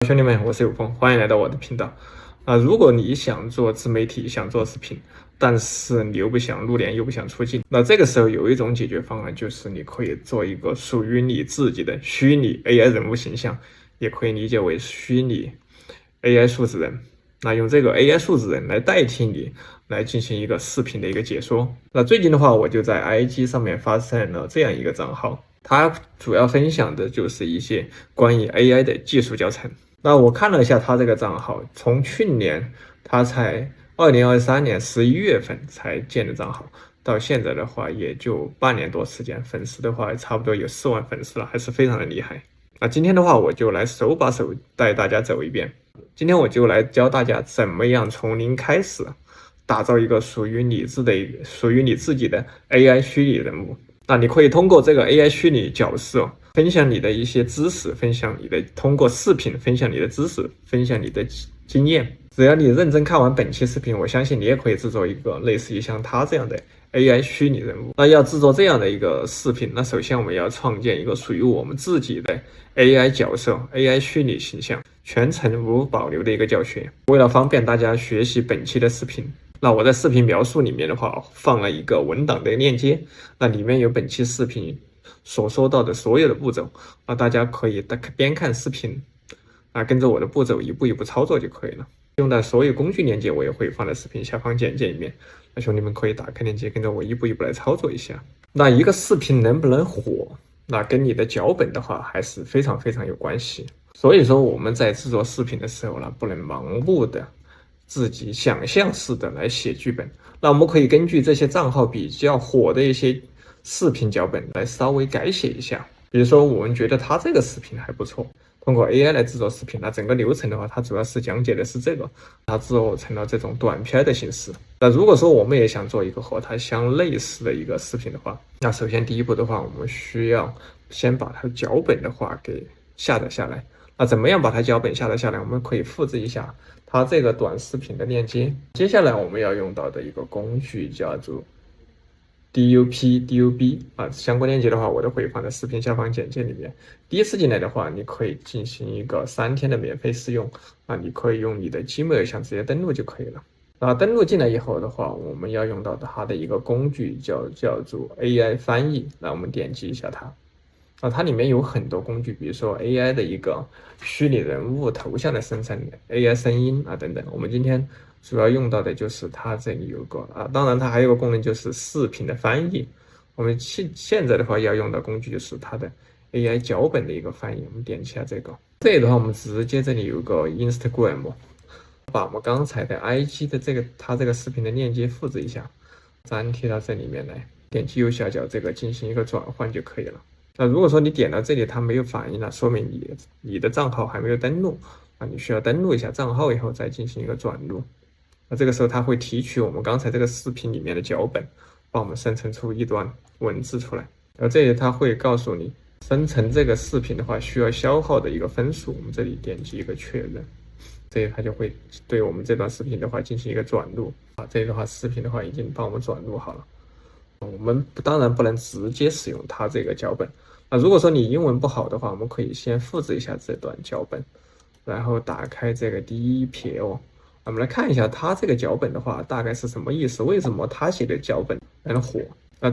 兄弟们，我是有风，欢迎来到我的频道。如果你想做自媒体，想做视频，但是你又不想露脸，又不想出镜，那这个时候有一种解决方案，就是你可以做一个属于你自己的虚拟 AI 人物形象，也可以理解为虚拟 AI 数字人。那用这个 AI 数字人来代替你，来进行一个视频的一个解说。那最近的话，我就在 IG 上面发现了这样一个账号，它主要分享的就是一些关于 AI 的技术教程。那我看了一下他这个账号，从去年他才2023年11月份才建的账号，到现在的话也就半年多时间，粉丝的话差不多有4万粉丝了，还是非常的厉害。那今天的话，我就来手把手带大家走一遍。今天我就来教大家怎么样从零开始打造一个属于你自己的 AI 虚拟人物。那你可以通过这个 AI 虚拟角色分享你的一些知识，通过视频分享你的知识，分享你的经验。只要你认真看完本期视频，我相信你也可以制作一个类似于像他这样的 AI 虚拟人物。那要制作这样的一个视频，那首先我们要创建一个属于我们自己的 AI 角色 AI 虚拟形象，全程无保留的一个教学。为了方便大家学习本期的视频，那我在视频描述里面的话放了一个文档的链接，那里面有本期视频所说到的所有的步骤，那大家可以边看视频跟着我的步骤一步一步操作就可以了。用的所有工具链接我也会放在视频下方简介里面，那兄弟们可以打开链接跟着我一步一步来操作一下。那一个视频能不能火，那跟你的脚本的话还是非常非常有关系。所以说我们在制作视频的时候呢，不能盲目的自己想象式的来写剧本。那我们可以根据这些账号比较火的一些视频脚本来稍微改写一下。比如说我们觉得他这个视频还不错，通过 AI 来制作视频，那整个流程的话，它主要是讲解的是这个，它制作成了这种短片的形式。那如果说我们也想做一个和它相类似的一个视频的话，那首先第一步的话，我们需要先把它的脚本的话给下载下来。那怎么样把它脚本下载下来？我们可以复制一下它这个短视频的链接。接下来我们要用到的一个工具叫做DUB 相关链接的话，我都会放在视频下方简介里面。第一次进来的话，你可以进行一个3天的免费试用，你可以用你的 Gmail 想直接登录就可以了。登录进来以后的话，我们要用到它的一个工具叫做 AI 翻译。那我们点击一下它。它里面有很多工具，比如说 AI 的一个虚拟人物头像的生成 ，AI 声音等等。我们今天主要用到的就是它这里有个当然它还有个功能就是视频的翻译。我们现在的话要用的工具就是它的 AI 脚本的一个翻译。我们点击一下这个，这里的话我们直接这里有个 Instagram， 把我们刚才的 IG 的它这个视频的链接复制一下，粘贴到这里面来，点击右下角这个进行一个转换就可以了。那如果说你点到这里它没有反应了，说明你的账号还没有登录你需要登录一下账号以后再进行一个转入。那这个时候它会提取我们刚才这个视频里面的脚本，帮我们生成出一段文字出来。而这里它会告诉你生成这个视频的话需要消耗的一个分数，我们这里点击一个确认，这里它就会对我们这段视频的话进行一个转入这里的话视频的话已经帮我们转入好了。我们当然不能直接使用它这个脚本。如果说你英文不好的话，我们可以先复制一下这段脚本，然后打开这个第一撇我们来看一下它这个脚本的话大概是什么意思，为什么他写的脚本能火。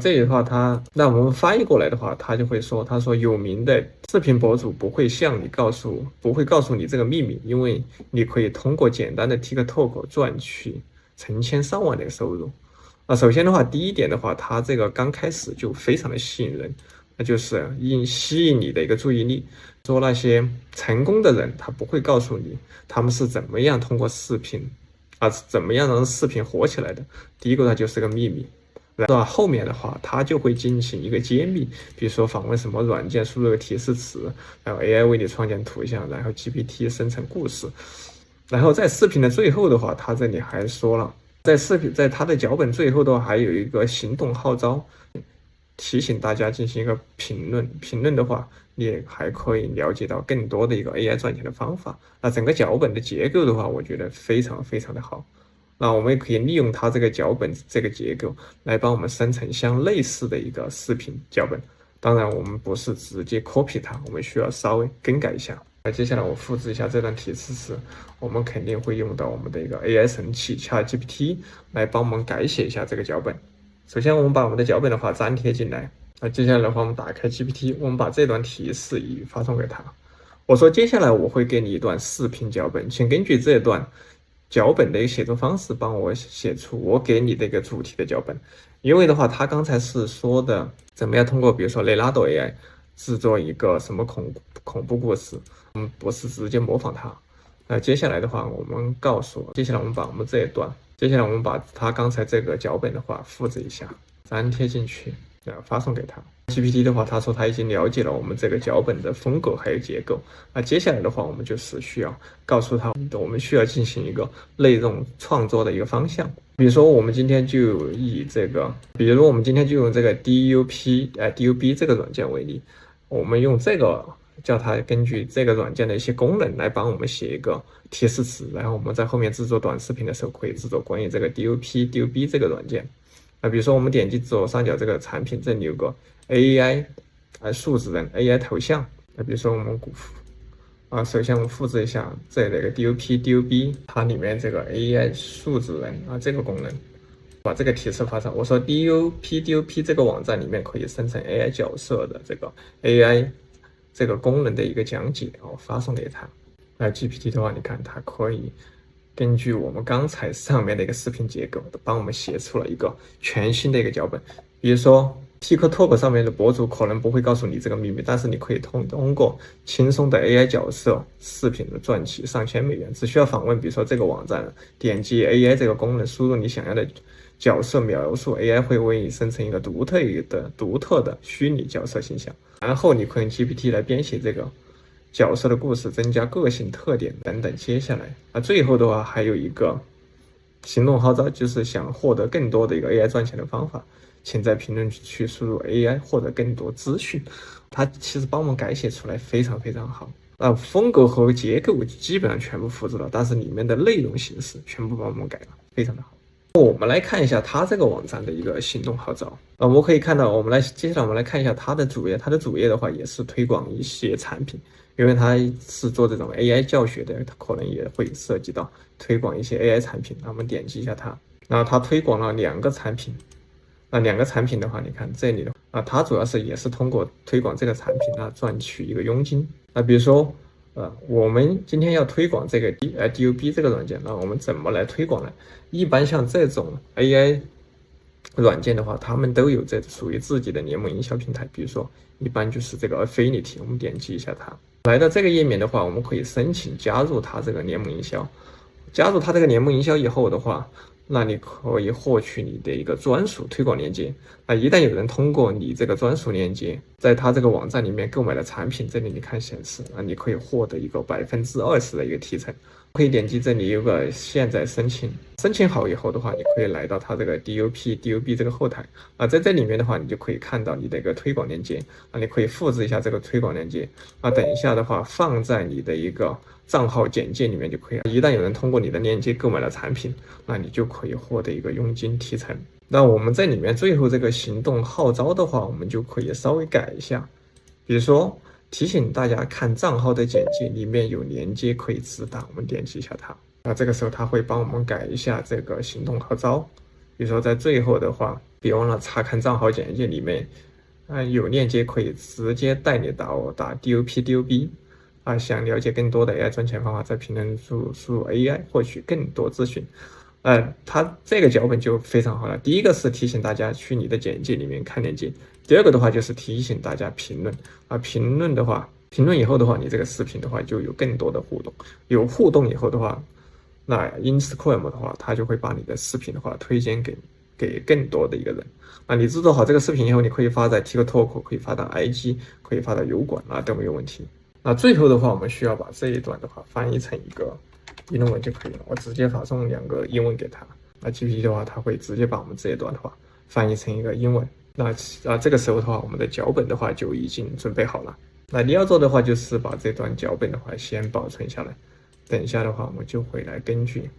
这里的话那我们翻译过来的话，他就会说，他说有名的视频博主不会告诉你这个秘密，因为你可以通过简单的 TikTok 赚取成千上万的收入。首先的话，第一点的话，它这个刚开始就非常的吸引人，那就是吸引你的一个注意力。说那些成功的人，他不会告诉你他们是怎么样通过视频怎么样让视频火起来的。第一个它就是个秘密，然后后面的话他就会进行一个揭秘，比如说访问什么软件，输入个提示词，然后 AI 为你创建图像，然后 GPT 生成故事。然后在视频的最后的话，他这里还说了，在他的脚本最后的话还有一个行动号召，提醒大家进行一个评论的话，你也还可以了解到更多的一个 AI 赚钱的方法。整个脚本的结构的话，我觉得非常非常的好。那我们也可以利用它这个脚本这个结构来帮我们生成相类似的一个视频脚本。当然我们不是直接 copy 它，我们需要稍微更改一下。接下来我复制一下这段提示时，我们肯定会用到我们的一个 AI 神器 ChatGPT 来帮我们改写一下这个脚本。首先我们把我们的脚本的话粘贴进来，接下来的话我们打开 GPT， 我们把这段提示语发送给他。我说接下来我会给你一段视频脚本，请根据这段脚本的一个写作方式帮我写出我给你的一个主题的脚本。因为的话他刚才是说的怎么样通过比如说雷纳多 AI 制作一个什么恐怖故事，不是直接模仿它。接下来的话我们接下来我们把我们这一段，接下来我们把他刚才这个脚本的话复制一下，粘贴进去，发送给他。GPT 的话，他说他已经了解了我们这个脚本的风格还有结构。接下来的话，我们就是需要告诉他，我们需要进行一个内容创作的一个方向。比如说，我们今天就用这个 DUB 这个软件为例，我们用这个叫他根据这个软件的一些功能来帮我们写一个提示词，然后我们在后面制作短视频的时候可以制作关于这个 DUB 这个软件。比如说我们点击左上角这个产品，这里有个 AI 数字人 AI 头像。比如说我们首先我们复制一下这里的 DUB 它里面这个 AI 数字人这个功能，把这个提示发上。我说 DUB 这个网站里面可以生成 AI 角色的这个 AI 这个功能的一个讲解，发送给他。GPT 的话，你看它可以根据我们刚才上面的一个视频结构，帮我们写出了一个全新的一个脚本。比如说 TikTok 上面的博主可能不会告诉你这个秘密，但是你可以通过轻松的 AI 角色视频的赚取上千美元。只需要访问比如说这个网站，点击 AI 这个功能，输入你想要的角色描述， AI 会为你生成一个独特的虚拟角色形象，然后你可以用 GPT 来编写这个角色的故事，增加个性特点等等。接下来最后的话还有一个行动号召，就是想获得更多的一个 AI 赚钱的方法，请在评论区输入 AI 获得更多资讯。它其实帮我们改写出来非常非常好，风格和结构基本上全部复制了，但是里面的内容形式全部帮我们改了，非常的好。我们来看一下它这个网站的一个行动号召。我们可以看到，接下来我们来看一下它的主页。它的主页的话也是推广一些产品，因为它是做这种 AI 教学的，它可能也会涉及到推广一些 AI 产品。那我们点击一下它，然后它推广了2个产品。2个产品的话，你看这里的它主要也是通过推广这个产品赚取一个佣金。比如说我们今天要推广这个 DUB 这个软件，那我们怎么来推广呢？一般像这种 AI 软件的话，他们都有这属于自己的联盟营销平台，比如说一般就是这个 Affinity， 我们点击一下它，来到这个页面的话，我们可以申请加入它这个联盟营销。加入它这个联盟营销以后的话，那你可以获取你的一个专属推广链接。一旦有人通过你这个专属链接，在他这个网站里面购买的产品，这里你看显示，你可以获得一个20%的一个提成。可以点击这里有个现在申请，申请好以后的话，你可以来到它这个 DUB 这个后台在这里面的话，你就可以看到你的一个推广链接你可以复制一下这个推广链接等一下的话放在你的一个账号简介里面就可以了。一旦有人通过你的链接购买了产品，那你就可以获得一个佣金提成。那我们在里面最后这个行动号召的话，我们就可以稍微改一下，比如说提醒大家看账号的简介里面有连接可以直达，我们点击一下它这个时候它会帮我们改一下这个行动号召。比如说在最后的话，别忘了查看账号简介里面有链接可以直接带你到打 DUB想了解更多的 AI 赚钱方法，在评论输入 AI 获取更多资讯。它这个脚本就非常好了。第一个是提醒大家去你的简介里面看链接，第二个的话就是提醒大家评论评论以后的话，你这个视频的话就有更多的互动，有互动以后的话，那 Instagram 的话，它就会把你的视频的话推荐给更多的一个人。你制作好这个视频以后，你可以发在 TikTok， 可以发到 IG， 可以发到油管都没有问题。最后的话，我们需要把这一段的话翻译成一个英文就可以了。我直接发送2个英文给他，GPT 的话，它会直接把我们这一段的话翻译成一个英文。这个时候的话，我们的脚本的话就已经准备好了。你要做的话，就是把这段脚本的话先保存下来，等一下的话我们就会来根据。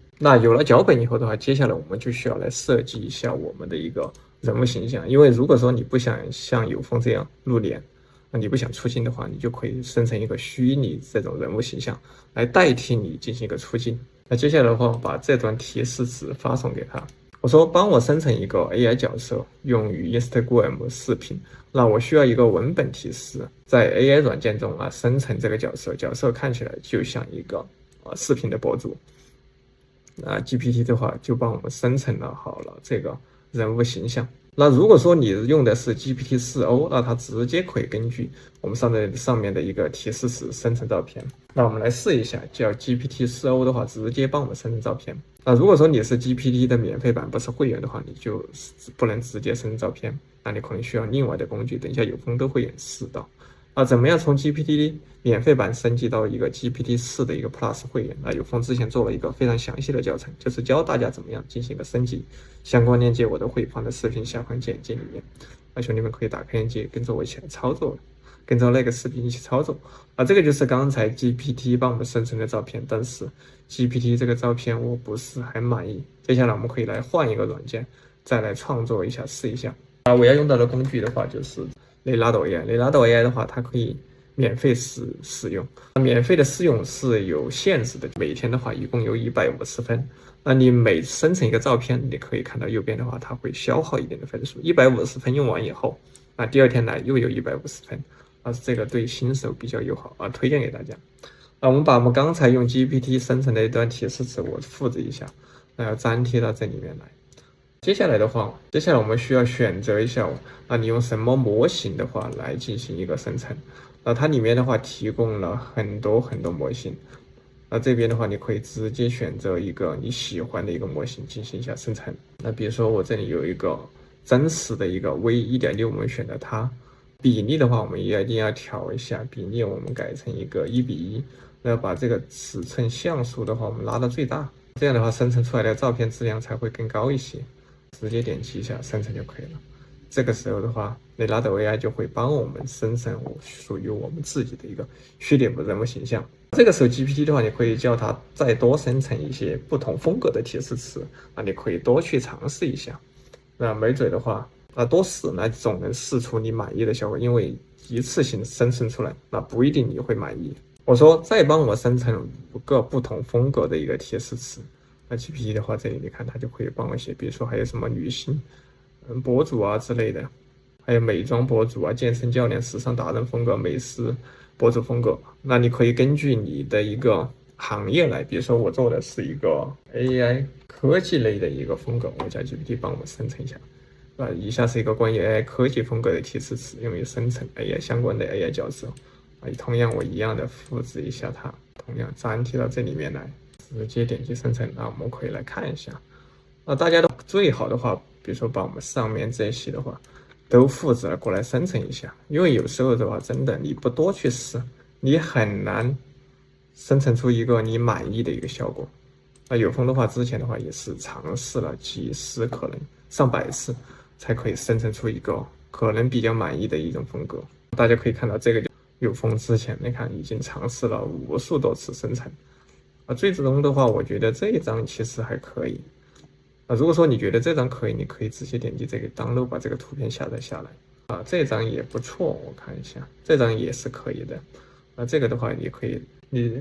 有了脚本以后的话，接下来我们就需要来设计一下我们的一个人物形象。因为如果说你不想像有风这样露脸那你不想出镜的话，你就可以生成一个虚拟这种人物形象来代替你进行一个出镜。那接下来的话，我把这段提示词发送给他，我说帮我生成一个 AI 角色，用于 Instagram 视频。那我需要一个文本提示，在 AI 软件中生成这个角色，角色看起来就像一个视频的博主。GPT 的话就帮我们生成了好了这个人物形象。那如果说你用的是 GPT-4o， 那它直接可以根据我们上面的一个提示词生成照片。那我们来试一下，叫 GPT-4o 的话，直接帮我们生成照片。那如果说你是 GPT 的免费版，不是会员的话，你就不能直接生成照片，那你可能需要另外的工具，等一下有空都会演示到。怎么样从 GPT 免费版升级到一个 GPT-4的一个 Plus 会员？有风之前做了一个非常详细的教程，就是教大家怎么样进行一个升级，相关链接我都会放在视频下方简介里面。兄弟们可以打开链接，跟着我一起来操作，跟着那个视频一起操作。这个就是刚才 GPT 帮我们生成的照片，但是 GPT 这个照片我不是很满意。接下来我们可以来换一个软件，再来创作一下，试一下。我要用到的工具的话就是雷拉斗 AI， 雷拉斗 AI 的话，它可以免费使用。免费的试用是有限制的，每天的话一共有150分。那你每生成一个照片，你可以看到右边的话，它会消耗一点的分数。150分用完以后，第二天来又有150分。这个对新手比较友好推荐给大家。我们把我们刚才用 GPT 生成的一段提示词，我复制一下，要粘贴到这里面来。接下来我们需要选择一下你用什么模型的话来进行一个生成。它里面的话提供了很多模型。这边的话你可以直接选择一个你喜欢的一个模型进行一下生成。比如说我这里有一个真实的一个 V1.6， 我们选择它。比例的话我们也一定要调一下，比例我们改成一个1:1。那把这个尺寸像素的话我们拉到最大，这样的话生成出来的照片质量才会更高一些。直接点击一下生成就可以了。这个时候的话，雷拉斗 AI 就会帮我们生成属于我们自己的一个虚拟人物形象。这个时候 GPT 的话，你可以叫它再多生成一些不同风格的提示词，你可以多去尝试一下。没准的话，多试总能试出你满意的效果，因为一次性生成出来，不一定你会满意。我说再帮我生成5个不同风格的一个提示词。GPT 的话，这里你看它就可以帮我写，比如说还有什么女性博主之类的，还有美妆博主健身教练、时尚达人风格、美食博主风格。那你可以根据你的一个行业来，比如说我做的是一个 AI 科技类的一个风格，我叫 GPT 帮我生成一下。以下是一个关于 AI 科技风格的提示词，用于生成 AI 相关的 AI 角色。同样我一样的复制一下它，同样粘贴到这里面来。直接点击生成，我们可以来看一下。大家都最好的话，比如说把我们上面这些的话都复制了过来生成一下，因为有时候的话，真的你不多去试，你很难生成出一个你满意的一个效果。有风的话，之前的话也是尝试了几十，可能上百次，才可以生成出一个可能比较满意的一种风格。大家可以看到，这个有风之前，你看已经尝试了无数多次生成。最终的话，我觉得这一张其实还可以。如果说你觉得这张可以，你可以直接点击这个 download， 把这个图片下载下来。这张也不错，我看一下，这张也是可以的。这个的话，你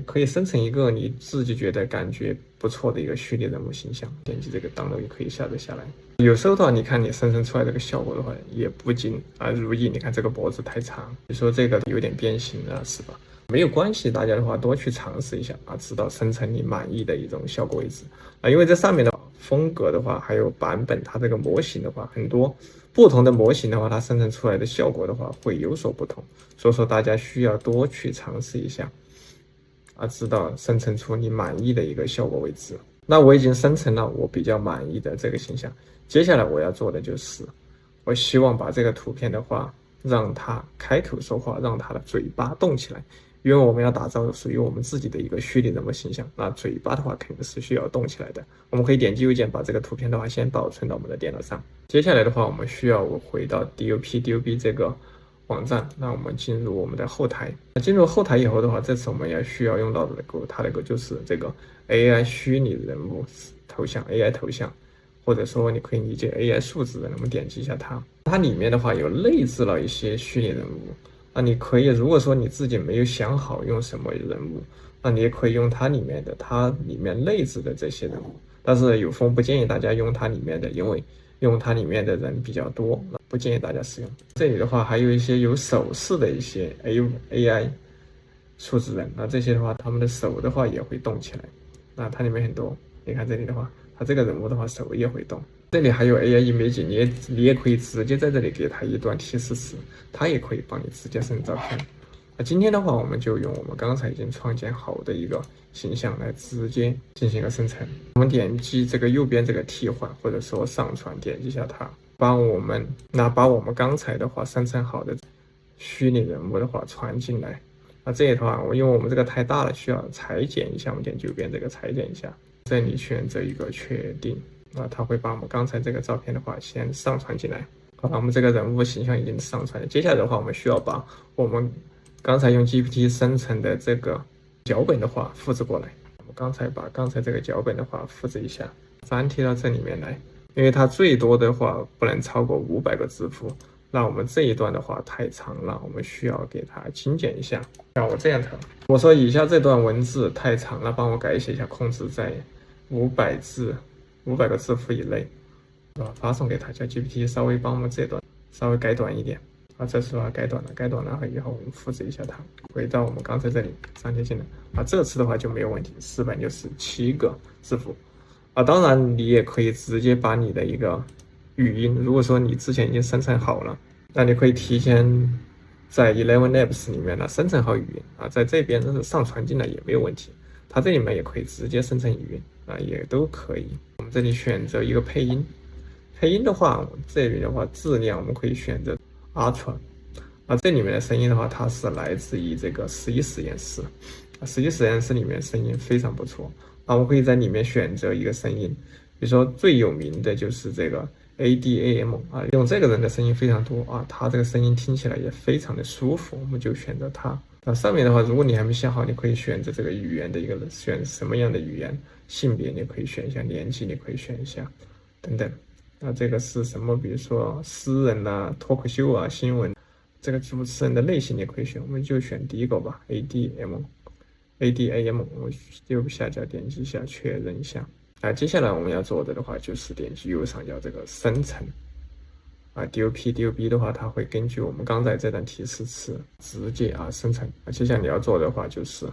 可以生成一个你自己觉得感觉不错的一个虚拟人物形象，点击这个 download 也可以下载下来。有时候的话，你看你生成出来这个效果的话，也不尽如意。你看这个脖子太长，你说这个有点变形了，是吧？没有关系，大家的话多去尝试一下直到生成你满意的一种效果为止因为这上面的风格的话，还有版本，它这个模型的话，很多不同的模型的话，它生成出来的效果的话会有所不同，所以说大家需要多去尝试一下直到生成出你满意的一个效果为止。那我已经生成了我比较满意的这个形象，接下来我要做的就是我希望把这个图片的话让它开口说话，让它的嘴巴动起来，因为我们要打造属于我们自己的一个虚拟人物形象，那嘴巴的话肯定是需要动起来的。我们可以点击右键把这个图片的话先保存到我们的电脑上。接下来的话，我们需要回到 DOP 这个网站，那我们进入我们的后台。进入后台以后的话，这次我们也需要用到的它那个就是这个 AI 虚拟人物头像 AI 头像，或者说你可以理解 AI 数字人，我们点击一下它里面的话有内置了一些虚拟人物那你可以，如果说你自己没有想好用什么人物，那你也可以用它里面内置的这些人物。但是有风不建议大家用它里面的，因为用它里面的人比较多，不建议大家使用。这里的话还有一些有手势的一些 AI 数字人，那这些的话，他们的手的话也会动起来。那它里面很多，你看这里的话，它这个人物的话手也会动。这里还有 AI image，你也可以直接在这里给它一段提示词，它也可以帮你直接生照片。那今天的话，我们就用我们刚才已经创建好的一个形象来直接进行一个生成。我们点击这个右边这个替换或者说上传，点击一下它，把我们刚才的话生成好的虚拟人物的话传进来。那这里的话，因为我们这个太大了，需要裁剪一下，我们点击右边这个裁剪一下，这里选择一个确定，它会把我们刚才这个照片的话先上传进来。好了，我们这个人物形象已经上传了。接下来的话，我们需要把我们刚才用 GPT 生成的这个脚本的话复制过来。我们把刚才这个脚本的话复制一下，粘贴到这里面来。因为它最多的话不能超过500个字符，那我们这一段的话太长了，我们需要给它精简一下。像我这样调，我说以下这段文字太长了，帮我改写一下，控制在500个字符以内，发送给它，叫 GPT 稍微帮我们这段稍微改短一点。这次的话改短了以后，我们复制一下它，回到我们刚才这里粘贴进来。这次的话就没有问题，467个字符。当然你也可以直接把你的一个语音，如果说你之前已经生成好了，那你可以提前在 ElevenLabs 里面呢生成好语音在这边上传进来也没有问题。它这里面也可以直接生成语音也都可以。我们这里选择一个配音，配音的话，这里的话质量我们可以选择 Ultra。这里面的声音的话，它是来自于这个11实验室，11实验室里面声音非常不错。我们可以在里面选择一个声音，比如说最有名的就是这个 ADAM 用这个人的声音非常多他这个声音听起来也非常的舒服，我们就选择它。上面的话，如果你还没想好，你可以选择这个语言的一个选什么样的语言，性别你可以选一下，年纪你可以选一下，等等。这个是什么？比如说诗人脱口秀新闻，这个主持人的类型你可以选，我们就选第一个吧 ，ADAM，我们右下角点击一下确认一下。接下来我们要做的话就是点击右上角这个生成DOP 的话，它会根据我们刚才这段提示词直接生成。接下来你要做的话就是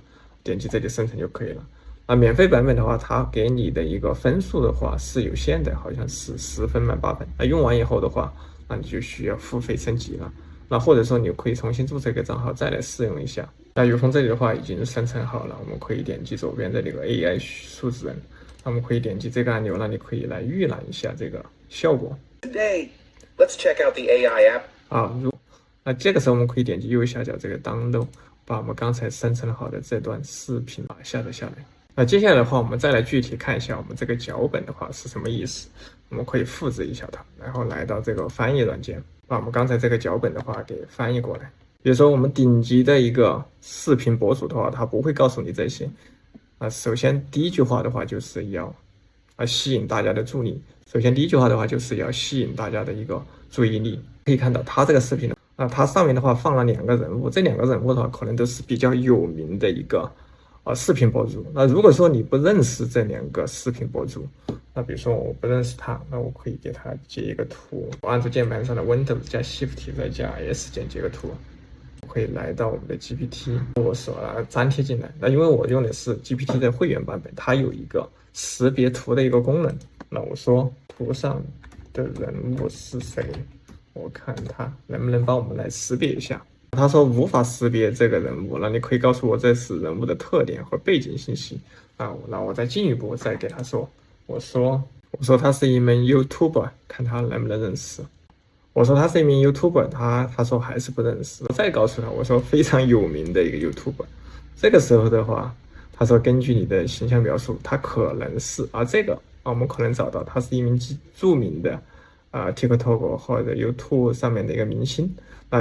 点击这里生成就可以了。免费版本的话，它给你的一个分数的话是有限的，好像是10分满8分。用完以后的话，那你就需要付费升级了。或者说你可以重新注册一个账号再来试用一下。有风这里的话已经生成好了，我们可以点击左边这里个 AI 数字人，我们可以点击这个按钮，那你可以来预览一下这个效果。Today, let's check out the AI app. 这个时候我们可以点击右下角这个 download， 把我们刚才生成好的这段视频下载下来。接下来的话，我们再来具体看一下我们这个脚本的话是什么意思。我们可以复制一下它，然后来到这个翻译软件，把我们刚才这个脚本的话给翻译过来。比如说我们顶级的一个视频博主的话，他不会告诉你这些首先第一句话的话就是要吸引大家的注意。首先第一句话的话就是要吸引大家的一个注意力。可以看到他这个视频它上面的话放了2个人物，这2个人物的话可能都是比较有名的一个视频博主。如果说你不认识这2个视频博主，比如说我不认识他，那我可以给他截一个图，我按住键盘上的 Windows 加 Shift 再加 S 键截个图，可以来到我们的 GPT 我所粘贴进来。因为我用的是 GPT 的会员版本，它有一个识别图的一个功能。我说图上的人物是谁，我看他能不能帮我们来识别一下。他说无法识别这个人物，那你可以告诉我这是人物的特点和背景信息那我再进一步再给他说，我说他是一名 YouTuber， 看他能不能认识。我说他是一名 YouTuber， 他说还是不认识。我再告诉他，我说非常有名的一个 YouTuber。这个时候的话，他说根据你的形象描述，他可能是这个我们可能找到他是一名著名的TikTok 或者 YouTube 上面的一个明星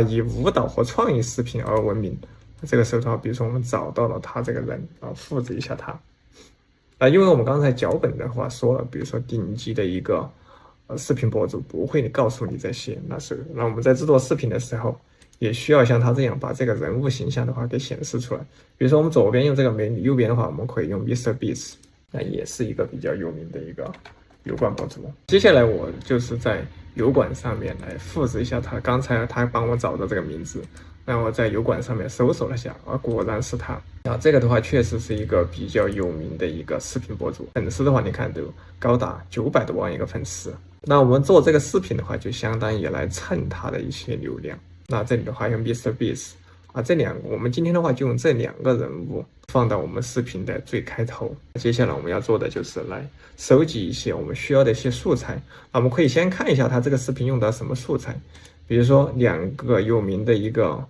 以舞蹈和创意视频而闻名。这个时候的话，比如说我们找到了他这个人复制一下他因为我们刚才脚本的话说了，比如说顶级的一个视频博主不会告诉你这些，那我们在制作视频的时候也需要像它这样把这个人物形象的话给显示出来。比如说我们左边用这个美女，右边的话我们可以用 MrBeast， 那也是一个比较有名的一个油管博主。接下来我就是在油管上面来复制一下他刚才他帮我找的这个名字，然后我在油管上面搜索了一下，果然是他。这个的话确实是一个比较有名的一个视频博主，粉丝的话你看都高达900多万一个粉丝。那我们做这个视频的话，就相当于来蹭他的一些流量。那这里的话用 MrBeast， 我们今天的话就用这2个人物放到我们视频的最开头。接下来我们要做的就是来收集一些我们需要的一些素材。我们可以先看一下他这个视频用到什么素材，比如说2个有名的一个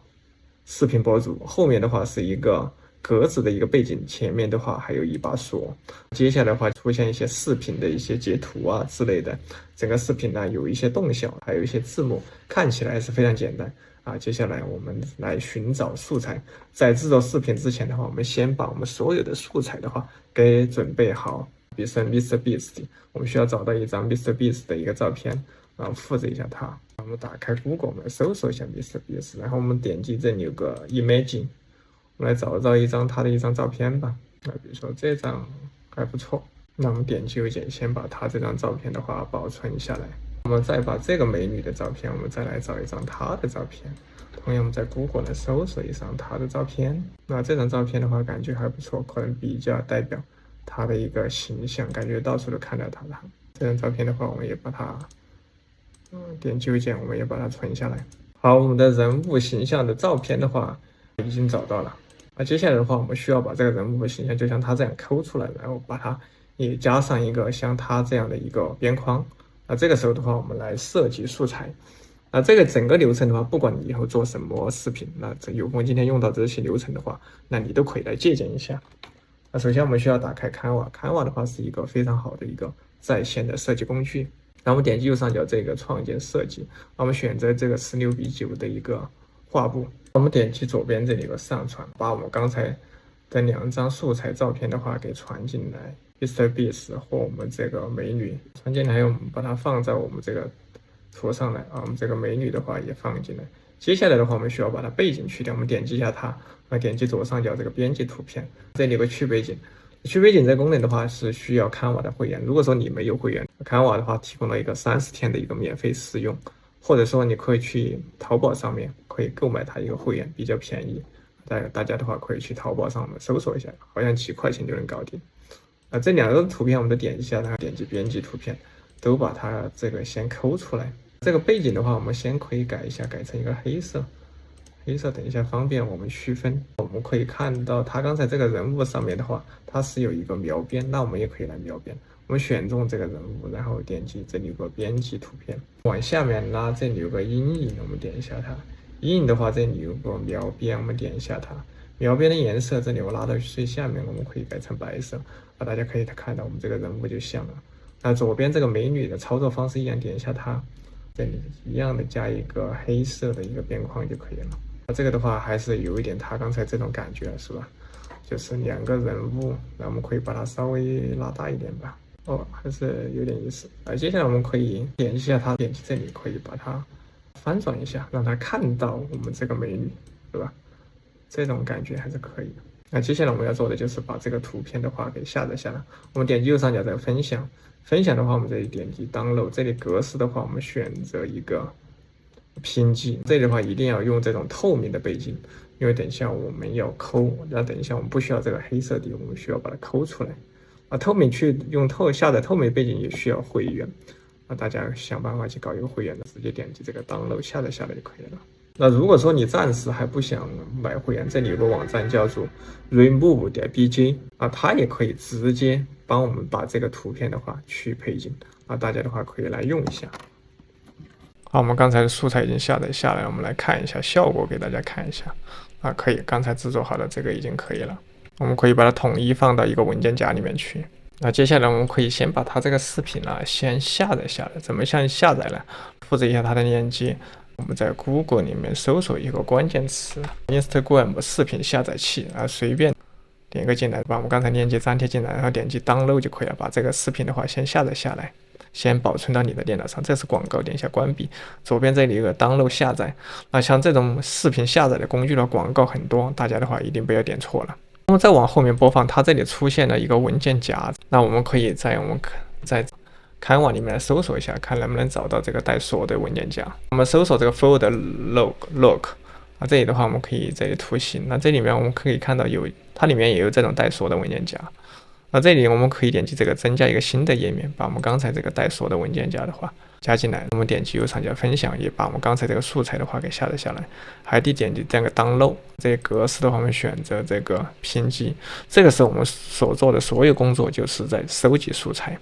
视频博主，后面的话是一个格子的一个背景，前面的话还有一把锁。接下来的话出现一些视频的一些截图啊之类的，整个视频呢有一些动效，还有一些字幕，看起来是非常简单。接下来我们来寻找素材。在制作视频之前的话，我们先把我们所有的素材的话给准备好。比如说 MrBeast， 我们需要找到一张 MrBeast 的一个照片，然后复制一下它。我们打开 Google， 我们来搜索一下 MrBeast， 然后我们点击这里有个 Image， 我们来找一张它的一张照片吧。比如说这张还不错，那我们点击右键，先把它这张照片的话保存下来。我们再把这个美女的照片，我们再来找一张她的照片。同样我们在 Google 来搜索一张她的照片。那这张照片的话感觉还不错，可能比较代表她的一个形象，感觉到处都看到她了。这张照片的话，我们也把它点击右键，我们也把它存下来。好，我们的人物形象的照片的话已经找到了。接下来的话，我们需要把这个人物的形象就像他这样抠出来，然后把它也加上一个像他这样的一个边框。这个时候的话，我们来设计素材。这个整个流程的话，不管你以后做什么视频，那有空今天用到这些流程的话，那你都可以来借鉴一下。首先我们需要打开 Canva 的话是一个非常好的一个在线的设计工具。然后我们点击右上角这个创建设计，我们选择这个16:9的一个画布。我们点击左边这里有个上传，把我们刚才的2张素材照片的话给传进来。MrBeast 和我们这个美女传进来，我们把它放在我们这个图上来。我们这个美女的话也放进来。接下来的话，我们需要把它背景去掉。我们点击一下它，点击左上角这个编辑图片，这里有个去背景。去背景这个功能的话是需要 Canva 的会员。如果说你没有会员，Canva 的话提供了一个30天的一个免费试用，或者说你可以去淘宝上面可以购买它一个会员，比较便宜。大家的话可以去淘宝上面搜索一下，好像几块钱就能搞定。这2个图片我们都点击一下，然后点击编辑图片，都把它这个先抠出来。这个背景的话，我们先可以改一下，改成一个黑色。等一下方便我们区分。我们可以看到它刚才这个人物上面的话，它是有一个描边，那我们也可以来描边。我们选中这个人物，然后点击这里有个编辑图片，往下面拉，这里有个阴影，我们点一下它。阴影的话，这里有个描边，我们点一下它。描边的颜色，这里我拉到最下面，我们可以改成白色。大家可以看到我们这个人物就像了。那左边这个美女的操作方式一样，点一下它，这里一样的加一个黑色的一个边框就可以了。这个的话还是有一点他刚才这种感觉，是吧？就是2个人物，那我们可以把它稍微拉大一点吧。还是有点意思。接下来我们可以点击一下它，点击这里可以把它翻转一下，让它看到我们这个美女，对吧？这种感觉还是可以的。那接下来我们要做的就是把这个图片的话给下载下来。我们点击右上角这个分享，分享的话我们这里点击 download， 这里格式的话我们选择一个PNG， 这里的话一定要用这种透明的背景，因为等一下我们要抠，那等一下我们不需要这个黑色底，我们需要把它抠出来。透明去用下载透明背景也需要会员，大家想办法去搞一个会员的，直接点击这个 download 下载下来就可以了。那如果说你暂时还不想买会员，这里有个网站叫做 remove.bj 它也可以直接帮我们把这个图片的话去配景大家的话可以来用一下。好，我们刚才的素材已经下载下来，我们来看一下效果，给大家看一下可以，刚才制作好的这个已经可以了。我们可以把它统一放到一个文件夹里面去。那接下来我们可以先把它这个视频先下载下来。怎么下载呢？复制一下它的链接，我们在 Google 里面搜索一个关键词 Instagram 视频下载器随便点个进来，把我们刚才链接粘贴进来，然后点击 download 就可以了。把这个视频的话先下载下来。先保存到你的电脑上，这是广告，点一下关闭。左边这里有个 download 下载，那像这种视频下载的工具的广告很多，大家的话一定不要点错了。那么再往后面播放，它这里出现了一个文件夹，那我们可以在Canva里面来搜索一下，看能不能找到这个带锁的文件夹。我们搜索这个 folder look 啊，这里的话我们可以这里图形，那这里面我们可以看到它里面也有这种带锁的文件夹。那这里我们可以点击这个增加一个新的页面，把我们刚才这个带锁的文件夹的话加进来。我们点击右上角分享，也把我们刚才这个素材的话给下载下来。还得点击这个 download， 这个格式的话我们选择这个PNG。这个是我们所做的所有工作，就是在收集素材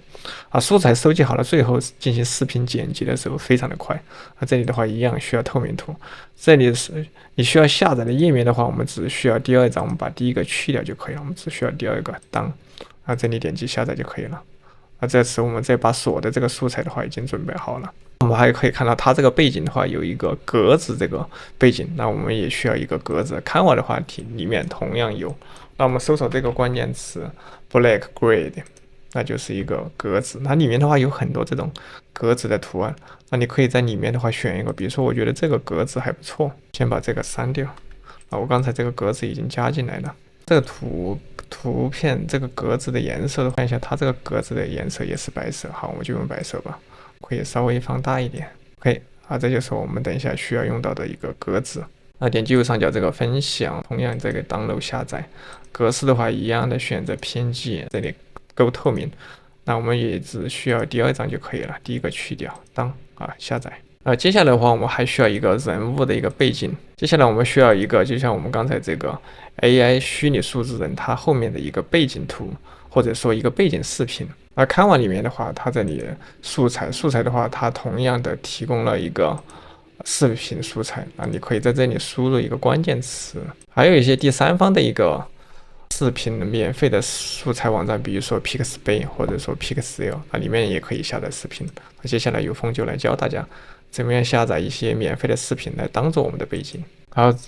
啊，素材收集好了，最后进行视频剪辑的时候非常的快啊。这里的话一样需要透明图，这里是你需要下载的页面的话，我们只需要第二张，我们把第一个去掉就可以了，我们只需要第二个当。这里点击下载就可以了。这时我们再把锁的这个素材的话已经准备好了。我们还可以看到它这个背景的话有一个格子这个背景，那我们也需要一个格子。Canva的话里面同样有。那我们搜索这个关键词 black grid， 那就是一个格子。那里面的话有很多这种格子的图案，那你可以在里面的话选一个，比如说我觉得这个格子还不错，先把这个删掉。我刚才这个格子已经加进来了。这个图片这个格子的颜色的，看一下它这个格子的颜色也是白色，好，我们就用白色吧，可以稍微放大一点。OK， 这就是我们等一下需要用到的一个格子。点击右上角这个分享，同样这个 download 下载，格式的话一样的选择 PNG， 这里够透明。那我们也只需要第二张就可以了，第一个去掉，下载。接下来的话，我们还需要一个人物的一个背景。接下来我们需要一个，就像我们刚才这个 AI 虚拟数字人，它后面的一个背景图，或者说一个背景视频。Canva 里面的话，它这里素材的话，它同样的提供了一个视频素材。你可以在这里输入一个关键词，还有一些第三方的一个视频免费的素材网站，比如说 Pixabay 或者说 Pixel， 里面也可以下载视频。接下来有风就来教大家怎么样下载一些免费的视频来当做我们的背景。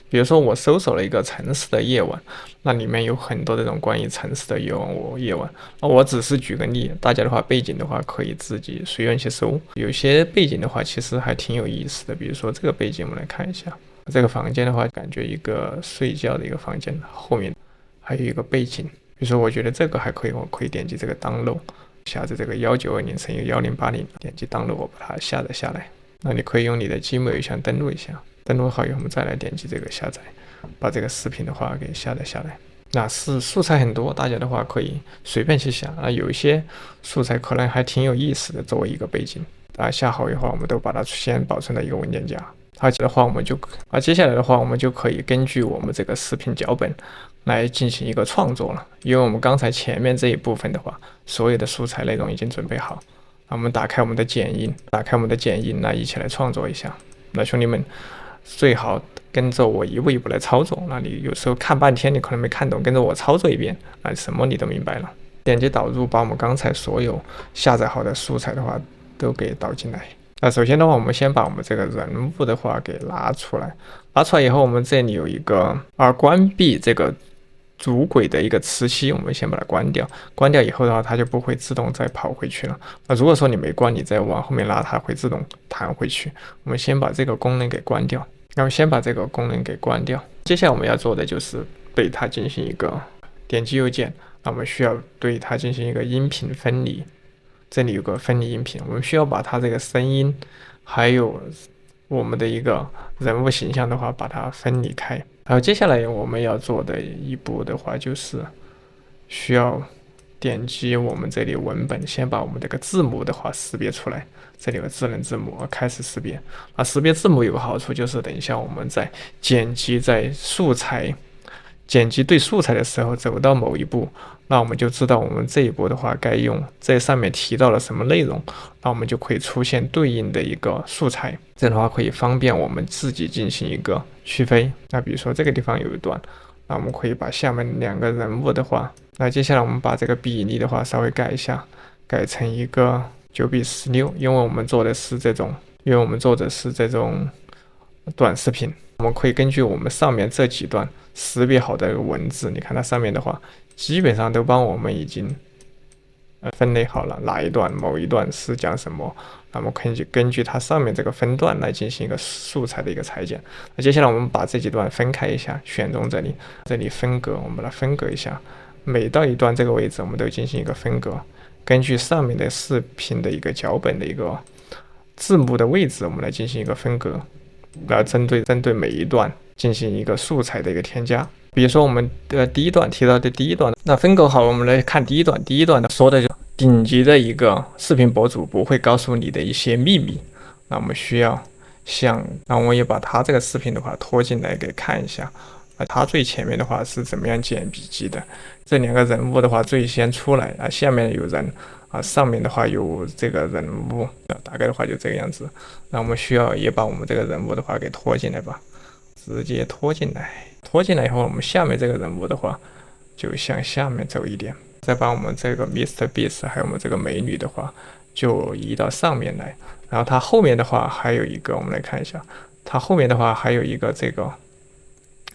比如说我搜索了一个城市的夜晚，那里面有很多这种关于城市的夜晚。我只是举个例，大家的话背景的话可以自己随便去搜。有些背景的话其实还挺有意思的，比如说这个背景，我们来看一下。这个房间的话，感觉一个睡觉的一个房间，后面还有一个背景。比如说我觉得这个还可以，我可以点击这个 download， 下载这个1920×1080，点击 download， 我把它下载下来。那你可以用你的 Gmail 邮箱登录一下，登录好以后我们再来点击这个下载，把这个视频的话给下载下来。那素材很多，大家的话可以随便去下。有一些素材可能还挺有意思的，作为一个背景。下好以后我们都把它先保存到一个文件夹。接下来的话我们就可以根据我们这个视频脚本来进行一个创作了。因为我们刚才前面这一部分的话，所有的素材内容已经准备好。我们打开我们的剪映，那一起来创作一下。那兄弟们最好跟着我一步一步来操作。那你有时候看半天你可能没看懂，跟着我操作一遍，什么你都明白了。点击导入，把我们刚才所有下载好的素材的话都给导进来。首先的话，我们先把我们这个人物的话给拿出来以后，我们这里有一个关闭这个主轨的一个磁吸，我们先把它关掉。关掉以后的话，它就不会自动再跑回去了。如果说你没关，你再往后面拉，它会自动弹回去。我们先把这个功能给关掉。接下来我们要做的就是对它进行一个点击右键。那我们需要对它进行一个音频分离。这里有个分离音频，我们需要把它这个声音还有我们的一个人物形象的话把它分离开。接下来我们要做的一步的话，就是需要点击我们这里文本，先把我们这个字母的话识别出来。这里有个智能字母，开始识别。识别字母有个好处，就是等一下我们在剪辑对素材的时候，走到某一步，那我们就知道我们这一步的话该用这上面提到了什么内容，那我们就可以出现对应的一个素材。这样的话可以方便我们自己进行一个区分。比如说这个地方有一段，那我们可以把下面两个人物的话，那接下来我们把这个比例的话稍微改一下，改成一个9:16，因为我们做的是这种短视频。我们可以根据我们上面这几段识别好的文字，你看它上面的话基本上都帮我们已经分类好了哪一段某一段是讲什么，那么根据它上面这个分段来进行一个素材的一个裁剪。那接下来我们把这几段分开一下，选中这里分隔，我们把它分隔一下，每到一段这个位置我们都进行一个分隔，根据上面的视频的一个脚本的一个字幕的位置，我们来进行一个分隔，然后针对每一段进行一个素材的一个添加。比如说我们的第一段提到的第一段，那分隔好，我们来看第一段。第一段的说的就顶级的一个视频博主不会告诉你的一些秘密，那我们需要那我也把他这个视频的话拖进来给看一下。他最前面的话是怎么样剪笔记的？这两个人物的话最先出来啊，下面有人啊，上面的话有这个人物，大概的话就这个样子。那我们需要也把我们这个人物的话给拖进来吧，直接拖进来。拖进来以后，我们下面这个人物的话就向下面走一点，再把我们这个 MrBeast 还有我们这个美女的话就移到上面来。然后它后面的话还有一个，我们来看一下，它后面的话还有一个这个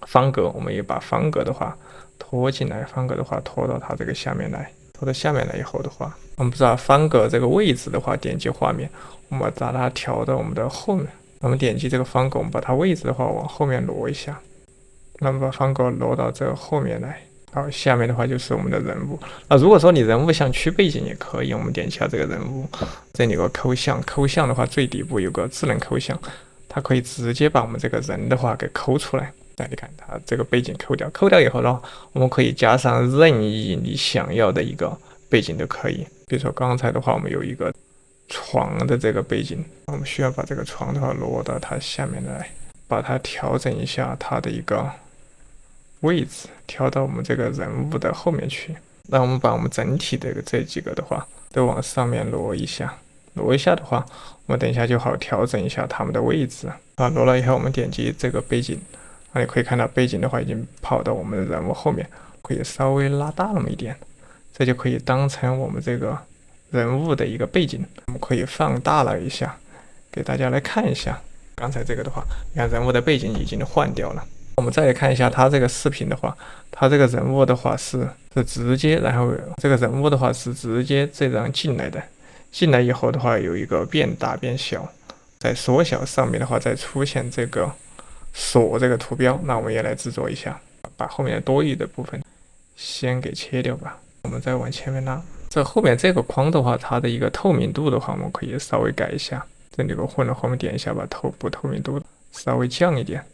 方格，我们也把方格的话拖进来，方格的话拖到它这个下面来，拖到下面来以后的话，我们把方格这个位置的话点击画面，我们把它调到我们的后面，我们点击这个方格，我们把它位置的话往后面挪一下，那么把方格挪到这后面来。好，下面的话就是我们的人物。那如果说你人物想去背景也可以，我们点击下这个人物，这里有个抠像，抠像的话最底部有个智能抠像，它可以直接把我们这个人的话给抠出来。那你看它这个背景抠掉，抠掉以后呢，我们可以加上任意你想要的一个背景都可以。比如说刚才的话，我们有一个床的这个背景，我们需要把这个床的话挪到它下面来，把它调整一下它的一个位置，调到我们这个人物的后面去。那我们把我们整体的这几个的话都往上面挪一下，挪一下的话，我们等一下就好调整一下它们的位置啊。挪了以后，我们点击这个背景，你可以看到背景的话已经跑到我们的人物后面，可以稍微拉大那么一点，这就可以当成我们这个人物的一个背景。我们可以放大了一下，给大家来看一下。刚才这个的话，你看人物的背景已经换掉了。我们再来看一下它这个视频的话，它这个人物的话是直接，然后这个人物的话是直接这样进来的。进来以后的话有一个变大变小，在缩小上面的话再出现这个锁这个图标。那我们也来制作一下，把后面的多余的部分先给切掉吧。我们再往前面拉，这后面这个框的话，它的一个透明度的话，我们可以稍微改一下。这里有个混了，我们点一下，把不透明度稍微降一点。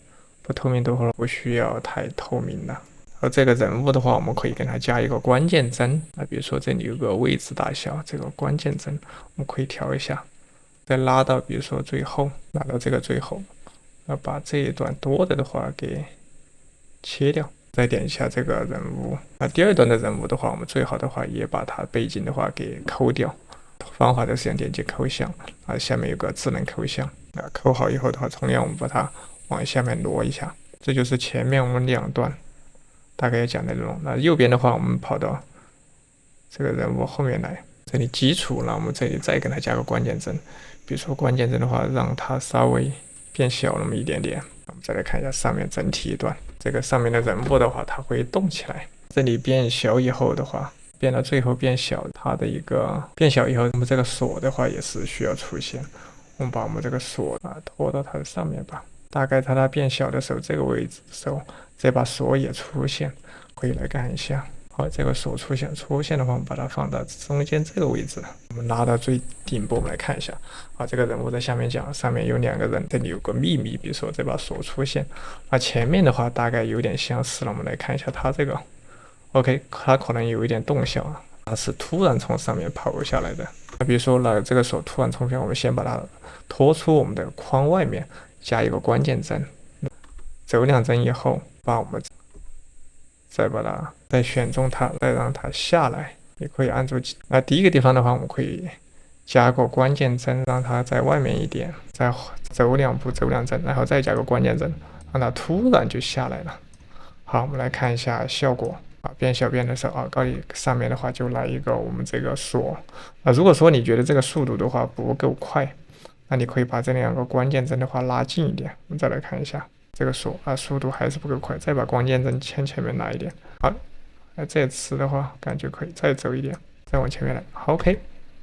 不透明度不需要太透明了。而这个人物的话，我们可以给它加一个关键帧啊，比如说这里有个位置大小，这个关键帧我们可以调一下，再拉到比如说最后，拉到这个最后，要把这一段多的话给切掉，再点一下这个人物。那第二段的人物的话，我们最好的话也把它背景的话给抠掉。方法就是先点击抠像啊，下面有个智能抠像啊，抠好以后的话，同样我们把它往下面挪一下。这就是前面我们两段大概要讲的内容。那右边的话，我们跑到这个人物后面来，这里基础，那我们这里再给它加个关键帧，比如说关键帧的话，让它稍微变小那么一点点。我们再来看一下上面整体一段，这个上面的人物的话，它会动起来。这里变小以后的话，变到最后变小，它的一个变小以后，我们这个锁的话也是需要出现。我们把我们这个锁拖到它的上面吧。大概它变小的时候，这个位置的时候，这把锁也出现，可以来看一下。好，这个锁出现的话，我们把它放到中间这个位置，我们拉到最顶部，我们来看一下。好，这个人物在下面讲，上面有两个人，这里有个秘密，比如说这把锁出现，那前面的话大概有点相似了，我们来看一下它这个 ，OK， 它可能有一点动效，它是突然从上面跑下来的。那比如说这个手突然冲上，我们先把它拖出我们的框外面。加一个关键帧，走两帧以后，把我们再把它再选中它，再让它下来。也可以按住那第一个地方的话，我们可以加个关键帧，让它在外面一点，再走两步，走两帧，然后再加个关键帧，让它突然就下来了。好，我们来看一下效果啊，变小变的时候啊，上面的话就来一个我们这个锁。如果说你觉得这个速度的话不够快，那你可以把这两个关键帧的话拉近一点。我们再来看一下这个锁速度还是不够快，再把关键帧前面拉一点。好，这次的话感觉可以再走一点。再往前面来。好 ，OK，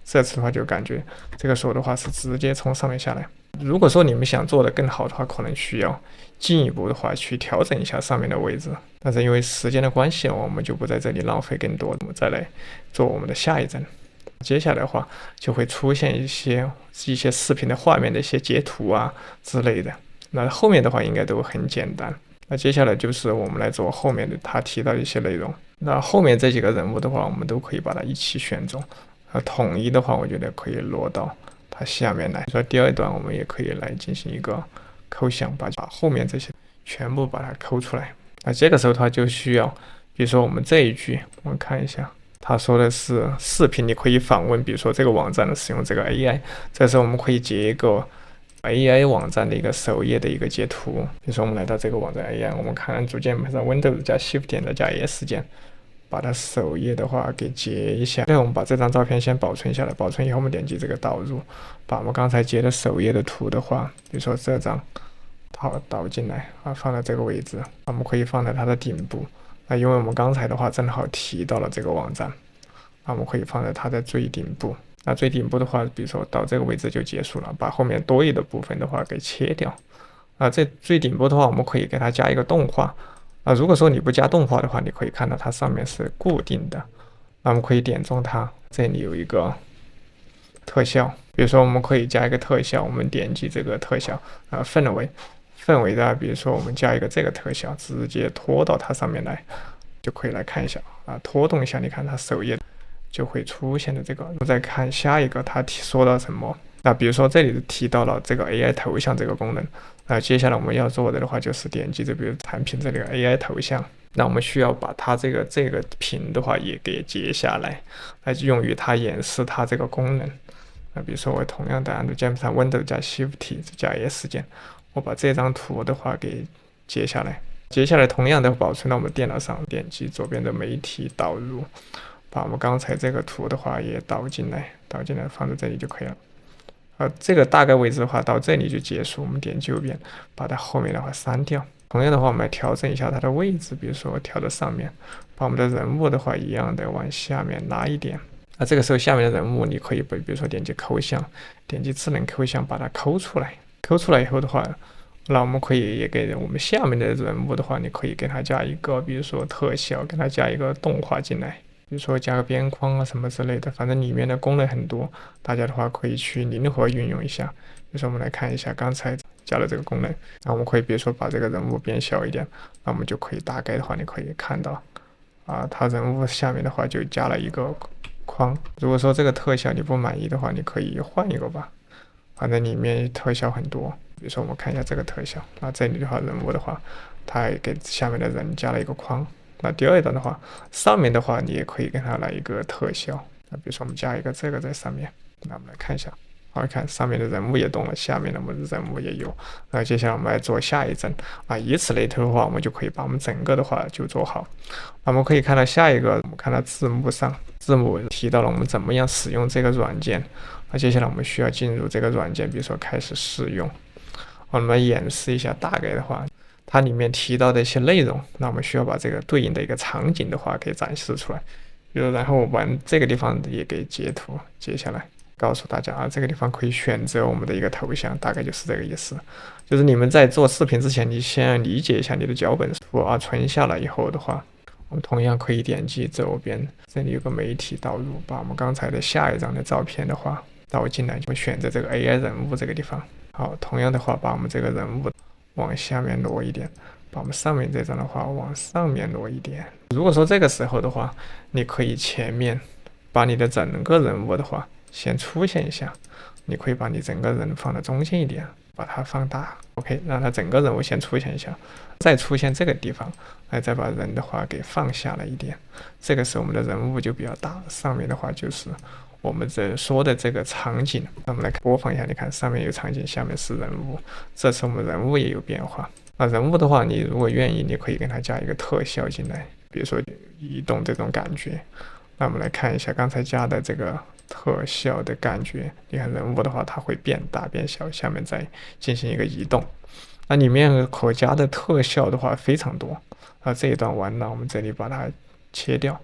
这次的话就感觉这个锁的话是直接从上面下来。如果说你们想做的更好的话，可能需要进一步的话去调整一下上面的位置。但是因为时间的关系，我们就不在这里浪费更多，我们再来做我们的下一帧。接下来的话就会出现一些视频的画面的一些截图啊之类的。那后面的话应该都很简单。那接下来就是我们来做后面的他提到的一些内容。那后面这几个人物的话，我们都可以把它一起选中。统一的话，我觉得可以落到它下面来。所以第二段我们也可以来进行一个抠像，把后面这些全部把它抠出来。那这个时候它就需要，比如说我们这一句，我们看一下，他说的是视频你可以访问，比如说这个网站使用这个 AI， 这时候我们可以截一个 AI 网站的一个首页的一个截图。比如说我们来到这个网站 AI， 我们看按住键盘上 Windows 加 Shift 键再加 S 键，把它首页的话给截一下。最后我们把这张照片先保存下来，保存以后我们点击这个导入，把我们刚才截的首页的图的话，比如说这张导进来啊，放在这个位置，我们可以放在它的顶部。那因为我们刚才的话正好提到了这个网站，那我们可以放在它的最顶部。那最顶部的话，比如说到这个位置就结束了，把后面多余的部分的话给切掉。这最顶部的话，我们可以给它加一个动画。如果说你不加动画的话，你可以看到它上面是固定的。那我们可以点中它，这里有一个特效，比如说我们可以加一个特效，我们点击这个特效，氛围的，比如说我们加一个这个特效，直接拖到它上面来，就可以来看一下拖动一下，你看它首页就会出现的这个。我们再看下一个，它说到什么？比如说这里提到了这个 AI 头像这个功能，接下来我们要做的话就是点击比如产品这里的 AI 头像，那我们需要把它这个屏的话也给截下来，来用于它演示它这个功能。比如说我同样的按住键盘上 Windows 加 Shift 加 S 键。我把这张图的话给截下来，接下来同样的保存到我们电脑上，点击左边的媒体导入，把我们刚才这个图的话也导进来放在这里就可以了。这个大概位置的话到这里就结束，我们点击右边，把它后面的话删掉。同样的话，我们来调整一下它的位置，比如说调到上面，把我们的人物的话一样的往下面拉一点。这个时候下面的人物你可以比如说点击抠像，点击智能抠像，把它抠出来。抠出来以后的话，那我们可以也给我们下面的人物的话，你可以给它加一个，比如说特效，给它加一个动画进来，比如说加个边框啊什么之类的，反正里面的功能很多，大家的话可以去灵活运用一下。比如说我们来看一下刚才加了这个功能，那我们可以比如说把这个人物变小一点，那我们就可以大概的话你可以看到它人物下面的话就加了一个框。如果说这个特效你不满意的话，你可以换一个吧。反正里面特效很多，比如说我们看一下这个特效，那这里的话人物的话，它也给下面的人加了一个框。那第二段的话，上面的话你也可以给它来一个特效，那比如说我们加一个这个在上面，那我们来看一下，好，看上面的人物也动了，下面的人物也有。那接下来我们来做下一帧以此类推的话，我们就可以把我们整个的话就做好。我们可以看到下一个，我们看到字幕上，字幕提到了我们怎么样使用这个软件。接下来我们需要进入这个软件，比如说开始试用。我们演示一下大概的话，它里面提到的一些内容。那我们需要把这个对应的一个场景的话给展示出来。比如然后我们这个地方也给截图，接下来告诉大家这个地方可以选择我们的一个头像，大概就是这个意思。就是你们在做视频之前，你先要理解一下你的脚本图存下来以后的话，我们同样可以点击左边，这里有个媒体导入，把我们刚才的下一张的照片的话导进来，就选择这个 AI 人物这个地方。好，同样的话，把我们这个人物往下面挪一点，把我们上面这张的话往上面挪一点。如果说这个时候的话，你可以前面把你的整个人物的话先出现一下，你可以把你整个人放到中间一点，把它放大 ，OK， 让它整个人物先出现一下，再出现这个地方，再把人的话给放下来一点。这个时候我们的人物就比较大，上面的话就是我们这说的这个场景。那我们来播放一下，你看上面有场景，下面是人物，这次我们人物也有变化。那人物的话，你如果愿意，你可以给它加一个特效进来，比如说移动这种感觉。那我们来看一下刚才加的这个特效的感觉，你看人物的话，它会变大变小，下面再进行一个移动。那里面可加的特效的话非常多。这一段完了，我们这里把它切掉。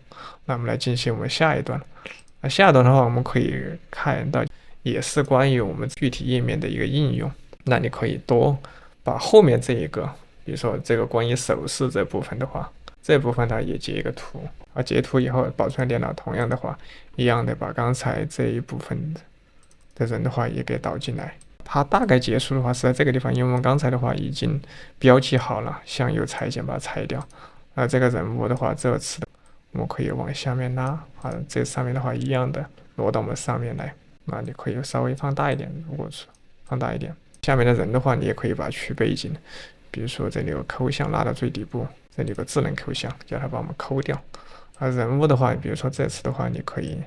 那我们来进行我们下一段。下端的话，我们可以看到也是关于我们具体页面的一个应用。那你可以多把后面这一个，比如说这个关于手势这部分的话，这部分它也截一个图，截图以后保存电脑，同样的话，一样的把刚才这一部分的人的话也给导进来。它大概结束的话是在这个地方，因为我们刚才的话已经标记好了，向右裁剪把它裁掉。这个人物的话，这次我们可以往下面拉这上面的话一样的挪到我们上面来。那你可以稍微放大一点，如果是放大一点。下面的人的话，你也可以把去背景，比如说这里有抠像拉到最底部，这里有个智能抠像，叫它帮我们抠掉。人物的话，比如说这次的话，你可以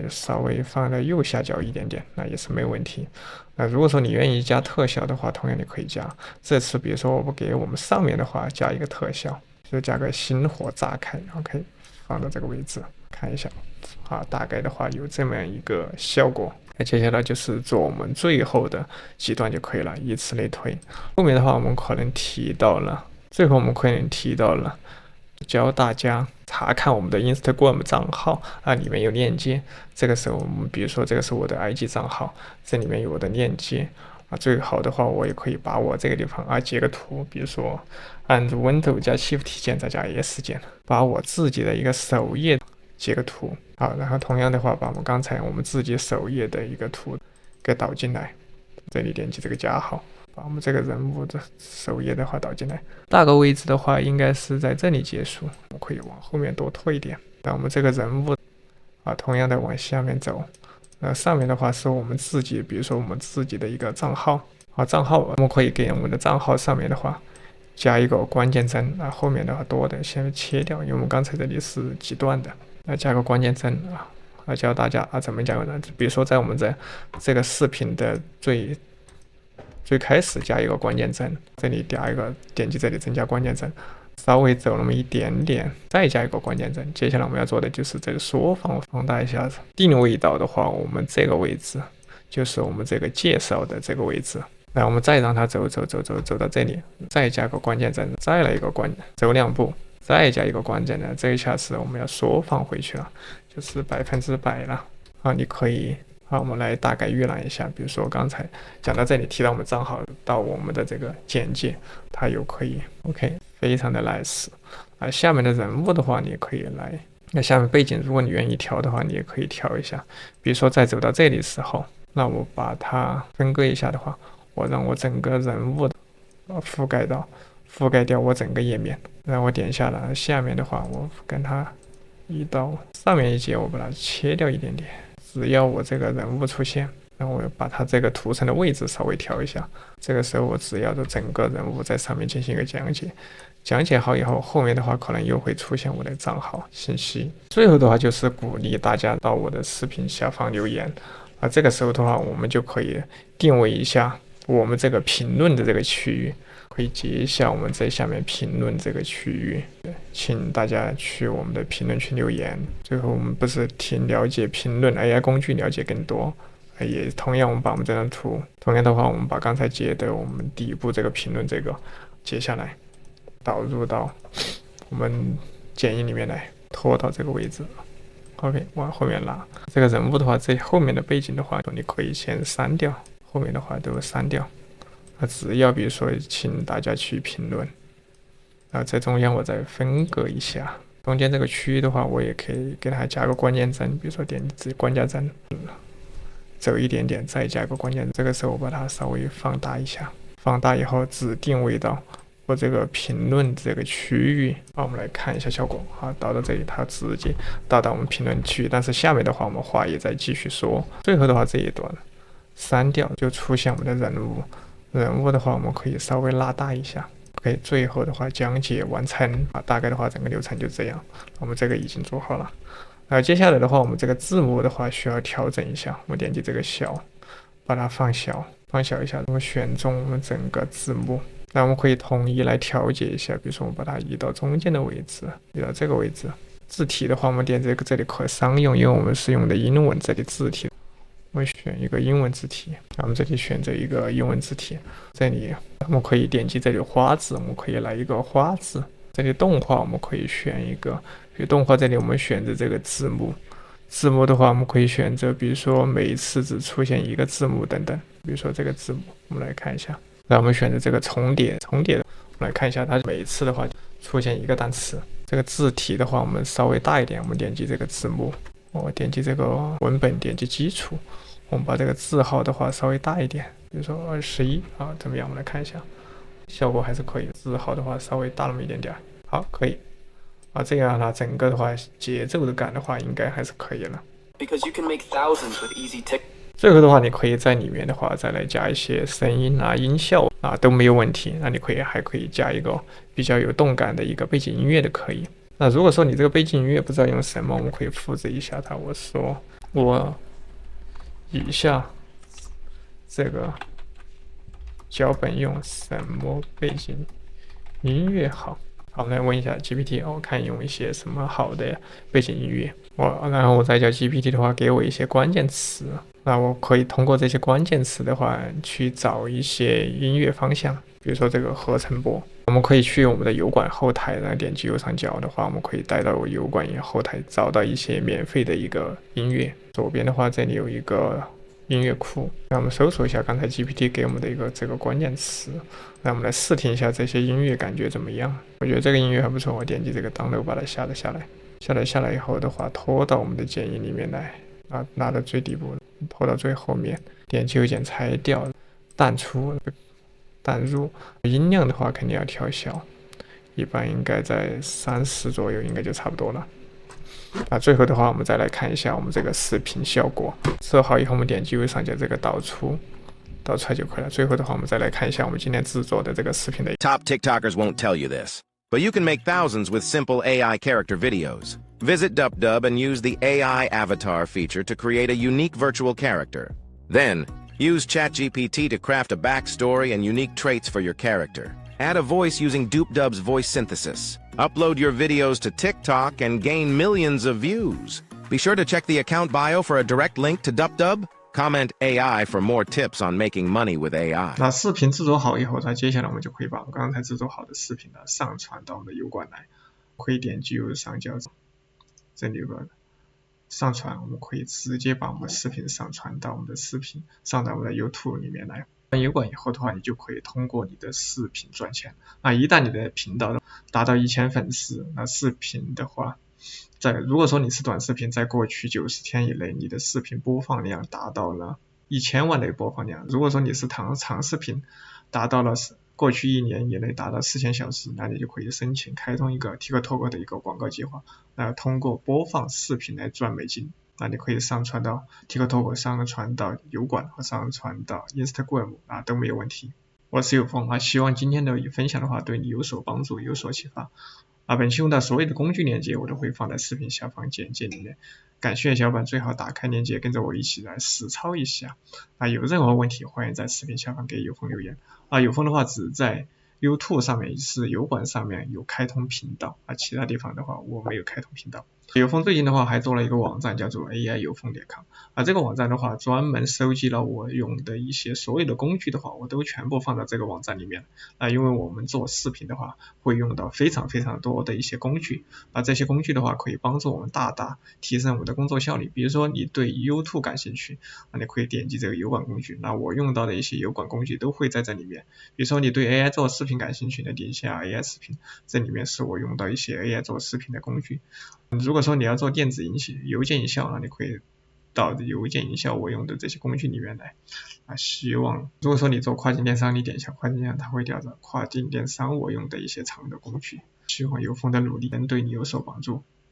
稍微放在右下角一点点，那也是没有问题。如果说你愿意加特效的话，同样你可以加。这次比如说我给我们上面的话加一个特效，就加个星火炸开 ，OK， 放到这个位置看一下，大概的话有这么样一个效果。那接下来就是做我们最后的几段就可以了，以此类推。后面的话我们可能提到了，最后我们可能提到了教大家查看我们的 Instagram 账号里面有链接。这个时候我们比如说这个是我的 IG 账号，这里面有我的链接最好的话我也可以把我这个地方截个图，比如说按住 Windows 加 Shift 键再加 S 键，把我自己的一个首页截个图然后同样的话把我们刚才我们自己首页的一个图给导进来，这里点击这个加号，把我们这个人物的首页的话导进来。大概位置的话应该是在这里结束，我们可以往后面多拖一点。那我们这个人物同样的往下面走，上面的话是我们自己，比如说我们自己的一个账号账号我们可以给我们的账号上面的话加一个关键帧后面的话多的先切掉，因为我们刚才这里是几段的，加个关键帧教大家怎么加呢？比如说在我们这个视频的最开始加一个关键帧，这里加一个，点击这里增加关键帧，稍微走那么一点点，再加一个关键帧。接下来我们要做的就是这个缩放大一下子，定位到的话，我们这个位置就是我们这个介绍的这个位置。然后我们再让它走到这里，再加个关键帧，再来一个走2步，再加一个关键帧，这一下子我们要缩放回去了，就是100%了你可以我们来大概预览一下，比如说刚才讲到这里提到我们账号到我们的这个简介，它又可以 OK， 非常的 nice。下面的人物的话你也可以来，那下面背景如果你愿意调的话你也可以调一下，比如说在走到这里的时候，那我把它分割一下的话，我让我整个人物覆盖掉我整个页面，然后我点下来，下面的话我跟它移到上面一截，我把它切掉一点点，只要我这个人物出现，然后我把它这个图层的位置稍微调一下，这个时候我只要的整个人物在上面进行一个讲解好以后，后面的话可能又会出现我的账号信息。最后的话就是鼓励大家到我的视频下方留言这个时候的话我们就可以定位一下我们这个评论的这个区域，可以截一下我们在下面评论这个区域，请大家去我们的评论区留言。最后我们不是挺了解评论 AI 工具了解更多，也同样我们把我们这张图，同样的话我们把刚才截的我们底部这个评论这个截下来，导入到我们剪映里面来，拖到这个位置 OK， 往后面拉。这个人物的话，这后面的背景的话你可以先删掉，后面的话都删掉只要比如说请大家去评论在中间我再分割一下，中间这个区域的话我也可以给它加个关键帧，比如说点击关键帧走一点点，再加个关键帧，这个时候我把它稍微放大一下，放大以后只定位到我这个评论这个区域我们来看一下效果导到这里它直接到我们评论区，但是下面的话我们话也在继续说。最后的话这一段删掉，就出现我们的人物的话我们可以稍微拉大一下，OK， 最后的话讲解完成大概的话整个流程就这样，我们这个已经做好了接下来的话我们这个字幕的话需要调整一下，我们点击这个小，把它放小一下，我们选中我们整个字幕，那我们可以统一来调节一下，比如说我们把它移到中间的位置，移到这个位置。字体的话我们点这里可商用，因为我们是用的英文这里字体，我们选一个英文字体，我们这里选择一个英文字体，这里我们可以点击这里花字，我们可以来一个花字，这里动画我们可以选一个，比如动画这里我们选择这个字幕字幕的话，我们可以选择，比如说每一次只出现一个字幕等等。比如说这个字幕，我们来看一下。那我们选择这个重叠的，我们来看一下，它每一次的话出现一个单词。这个字体的话，我们稍微大一点，我们点击这个字幕，我点击这个文本，点击基础，我们把这个字号的话稍微大一点，比如说21啊，怎么样？我们来看一下，效果还是可以。字号的话稍微大那么一点点，好，可以。这样呢，整个的话节奏的感的话，应该还是可以了。最后的话，你可以在里面的话再来加一些声音啊、音效啊都没有问题。那你还可以加一个比较有动感的一个背景音乐的可以。那如果说你这个背景音乐不知道用什么，我们可以复制一下它。我说我以下这个脚本用什么背景音乐好？好，来问一下 GPT， 我看用一些什么好的背景音乐。然后我再叫 GPT 的话，给我一些关键词。那我可以通过这些关键词的话，去找一些音乐方向，比如说这个合成波。我们可以去我们的油管后台，然后点击右上角的话，我们可以带到油管后台，找到一些免费的一个音乐。左边的话，这里有一个音乐库，让我们搜索一下刚才 GPT 给我们的一个这个关键词，让我们来试听一下这些音乐感觉怎么样。我觉得这个音乐还不错，我点击这个 download 把它下载下来。下来以后的话，拖到我们的剪映里面来，拿到最底部，拖到最后面，点击右键裁掉，淡出、淡入。音量的话肯定要调小，一般应该在30左右，应该就差不多了。最后的话，我们再来看一下我们这个视频效果。设好以后，我们点击右上角这个导出来就可以了。最后的话，我们再来看一下我们今天制作的这个视频的。Top TikTokers won't tell you this, but you can make thousands with simple AI character videos. Visit DupDub and use the AI avatar feature to create a unique virtual character. Then, use ChatGPT to craft a backstory and unique traits for your character. Add a voice using DupDub's voice synthesis. Upload your videos to TikTok and gain millions of views. Be sure to check the account bio for a direct link to DupDub. Comment AI for more tips on making money with AI. 那视频制作好以后，接下来我们就可以把我们刚才制作好的视频呢上传到我们的油管来。可以点击右上角这里有个上传，我们可以直接把我们的视频上传到我们的上到我们的 YouTube 里面来。油管以后的话，你就可以通过你的视频赚钱。一旦你的频道达到1000粉丝，那视频的话，如果说你是短视频，在过去90天以内，你的视频播放量达到了1000万的播放量。如果说你是长视频，达到了过去1年以内达到4000小时，那你就可以申请开通一个 TikTok 的一个广告计划，通过播放视频来赚美金。那你可以上传到 TikTok， 上传到油管和上传到 Instagram 都没有问题。我是有风希望今天的分享的话对你有所帮助，有所启发。本期用到所有的工具链接我都会放在视频下方简介里面，感兴趣的小伙伴最好打开链接跟着我一起来实操一下。有任何问题欢迎在视频下方给有风留言。有风的话只在 YouTube 上面是油管上面有开通频道，其他地方的话我没有开通频道。有风最近的话还做了一个网站叫做 AIyofeng.com， 这个网站的话专门收集了我用的一些所有的工具的话，我都全部放到这个网站里面。因为我们做视频的话会用到非常非常多的一些工具，这些工具的话可以帮助我们大大提升我们的工作效率。比如说你对 YouTube 感兴趣，你可以点击这个油管工具，我用到的一些油管工具都会在这里面。比如说你对 AI 做视频感兴趣的，点一下 AI 视频，这里面是我用到一些 AI 做视频的工具。如果说你要做电子邮件营销，你可以到邮件营销我用的这些工具里面来。希望如果说你做跨境电商，你点一下跨境电商，它会调着跨境电商我用的一些常用的工具。希望有风的努力能对你有所帮助。